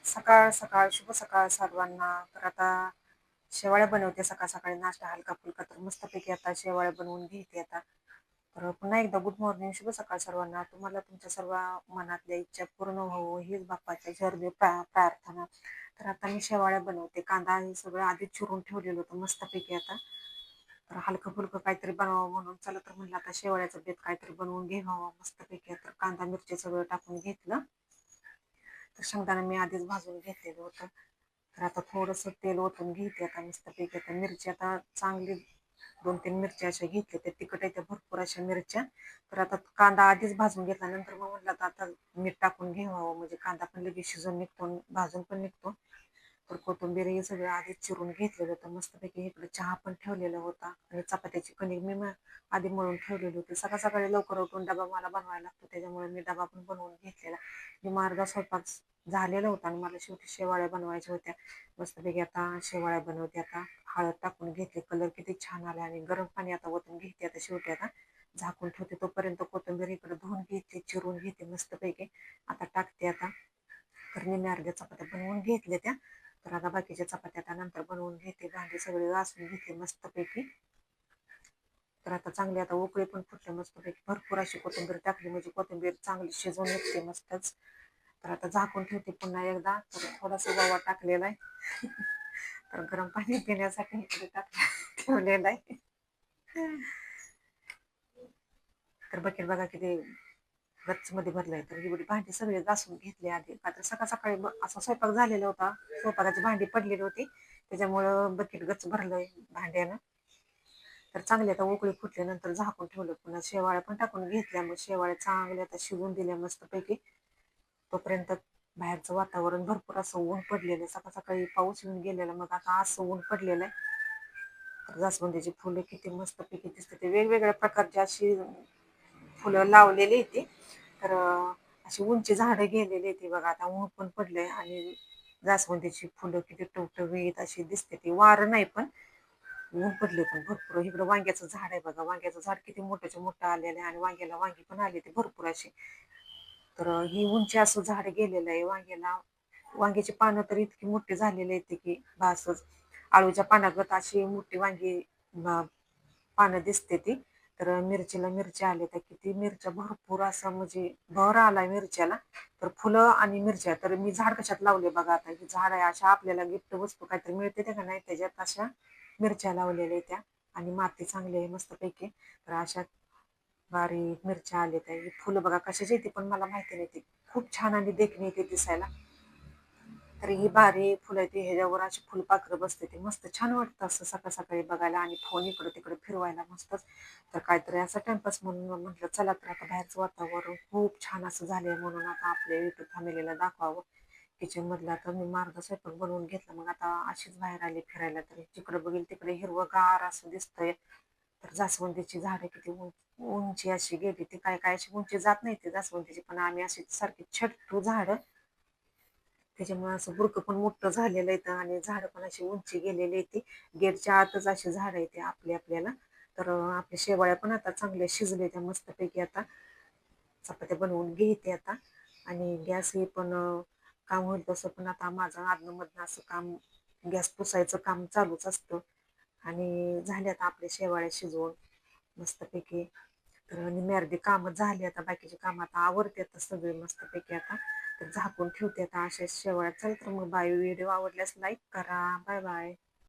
सकाळ सकाळ शुभ सकाळ सर्वांना. तर आता शेवाळ्या बनवते सकाळ सकाळी नाश्ता हलका फुलका. तर मस्तपैकी आता शेवाळ्या बनवून घेते आता. तर पुन्हा एकदा गुड मॉर्निंग, शुभ सकाळ सर्वांना. तुम्हाला तुमच्या सर्व मनातल्या इच्छा पूर्ण व्हावं हीच बाप्पाच्या चरणी प्रार्थना. तर आता मी शेवाळ्या बनवते. कांदा हे सगळं आधीच चिरून ठेवलेलं होतं मस्तपैकी आता. तर हलकं फुलकं काहीतरी बनवावं म्हणून चला तर म्हणलं आता शेवाळ्याचं बेत काहीतरी बनवून घ्यावं मस्तपैकी. तर कांदा मिरची सगळं टाकून घेतलं. तर शेंगदाणा मी आधीच भाजून घेतलेलं होतं. तर आता थोडंसं तेल ओतून घेते आता मस्तपैकी. आता मिरची आता चांगली 2-3 मिरच्या अशा घेतल्या, त्या तिखट आहेत त्या भरपूर अशा मिरच्या. तर आता कांदा आधीच भाजून घेतला, नंतर मग म्हटलं आता मीठ टाकून घ्यावं म्हणजे कांदा पण लगेच शिजून निघतो, भाजून पण निघतो. तर कोथिंबीर हे सगळं आधीच चिरून घेतलेलं होतं मस्तपैकी. इकडे चहा पण ठेवलेला होता आणि चपात्याची कणिक मी आधी मळून ठेवलेली होती. सकाळ सकाळी लवकर उठून डबा मला बनवायला लागतो, त्याच्यामुळे मी डबा पण बनवून घेतलेला. मी अर्धा स्वयंपाक झालेला होता आणि मला शेवटी शेवाळ्या बनवायच्या होत्या. मस्तपैकी आता शेवाळ्या बनवते. आता हळद टाकून घेतली, कलर किती छान आला आणि गरम पाणी आता ओतून घेते. आता शेवटी आता झाकून ठेवते, तोपर्यंत कोथिंबीर इकडे धुवून घेते, चिरून घेते मस्तपैकी. आता टाकते आता. तर मी अर्ध्या चपात्या बनवून घेतल्या त्या. तर आता बाकीच्या चपात्या आता नंतर बनवून घेते. भांडी सगळी घासून घेतली मस्तपैकी. तर आता चांगली आता उकळी पण फुटले मस्तपैकी. भरपूर अशी कोथिंबीर टाकली म्हणजे कोथिंबीर चांगली शिजून निघते मस्तच. तर आता झाकून ठेवते पुन्हा एकदा. तर थोडासा रवा टाकलेला आहे. तर गरम पाणी पिण्यासाठी इकडे ठेवलेलं आहे. तर बकेट बघा किती गच्च मध्ये भरलंय. तर एवढी भांडी सगळी घासून घेतली आधी. का तर सकाळ सकाळी असा स्वयंपाक झालेला होता, स्वयंपाकाची भांडी पडलेली होती, त्याच्यामुळं बकेट गच्च भरलंय भांड्यानं. तर चांगले आता उकळी फुटल्यानंतर झाकून ठेवलं. पुन्हा शेवाळ्या पण टाकून घेतल्या. मग शेवाळ्या चांगल्या आता शिजून दिल्या मस्तपैकी. तोपर्यंत बाहेरचं वातावरण भरपूर असं ऊन पडलेलं. सकाळ सकाळी पाऊस येऊन गेलेला, मग आता असं ऊन पडलेलं आहे. तर जास्वंदीची फुलं किती मस्तपैकी दिसते. ते वेगवेगळ्या प्रकारची अशी फुलं लावलेली होती. तर अशी उंची झाडं गेलेली ती बघा. आता ऊन पण पडलंय आणि जास्वंदीची फुलं किती टवटवीत अशी दिसते. ती वारं नाही पण ऊन पडले पण भरपूर. इकडं वांग्याचं झाड आहे बघा. वांग्याचं झाड किती मोठ्याच्या मोठं आलेलं आहे आणि वांग्याला वांगी पण आली ती भरपूर अशी. तर ही उंची असं झाड गेलेलं आहे वांग्याला. वांग्याची पानं तर इतकी मोठी झालेली आहेत की बासच. आळूच्या पानागत अशी मोठी वांगी पानं दिसते ती. तर मिरचीला मिरच्या आल्या तर किती मिरच्या भरपूर असं म्हणजे भर आलाय मिरच्याला. तर फुलं आणि मिरच्या तर मी झाड कशात लावले बघा. आता ही झाड आहे अशा आपल्याला गिफ्ट वस्तू काहीतरी मिळते त्या का नाही, त्याच्यात अशा मिरच्या लावलेल्या त्या. आणि माती चांगली आहे मस्तपैकी. तर अशा बारीक मिरच्या आल्या त्या. ही फुलं बघा कशाची येते पण मला माहिती नाही. ती खूप छान आणि देखणी येते दिसायला. तर ही बारीक फुलं येते, ह्याच्यावर अशी फुलपाखरं बसते. ते मस्त छान वाटतं असं सकाळ सकाळी बघायला आणि फोन इकडं तिकडे फिरवायला मस्तच. तर काहीतरी असं टाइमपास म्हणून म्हटलं चला तर आता बाहेरचं वातावरण खूप छान असं झालंय म्हणून आता आपल्या युट्यूब फॅमिलीला दाखवावं. किचन मधला तर मी मार्ग स्वयंपाक बनवून घेतला. मग आता अशीच बाहेर आली फिरायला. तर जिकडे बघेल तिकडे हिरवंगार असं दिसतंय. तर जास्वंदीची झाडं किती उंची अशी गेली. ती काय काय अशी उंची जात नाही ती जास्वंदीची, पण आम्ही अशी सारखी छट्टू झाडं, त्याच्यामुळे असं बुरकं पण मोठं झालेलं आहे आणि झाडं पण अशी उंची गेलेली आहे. ती गेटच्या आतच अशी झाडं आहे ती आपल्याला. तर आपल्या शेवाळ्या पण आता चांगल्या शिजले त्या मस्तपैकी. आता चपात्या बनवून घेते आता. आणि गॅस हे पण काम होईल तसं पण आता माझं आधनंमधनं असं काम, गॅस पुसायचं काम चालूच असतं. आणि झाले आता आपल्या शेवाळ्या शिजवून मस्तपैकी. तर निम्मी अर्धी कामं झाली. आता बाकीची कामं आता आवरते आता सगळे मस्तपैकी आता. तर झाकून ठेवते आता अशा शेवाळ्या. चल तर मग बाय. व्हिडिओ आवडल्यास लाईक करा. Bye bye.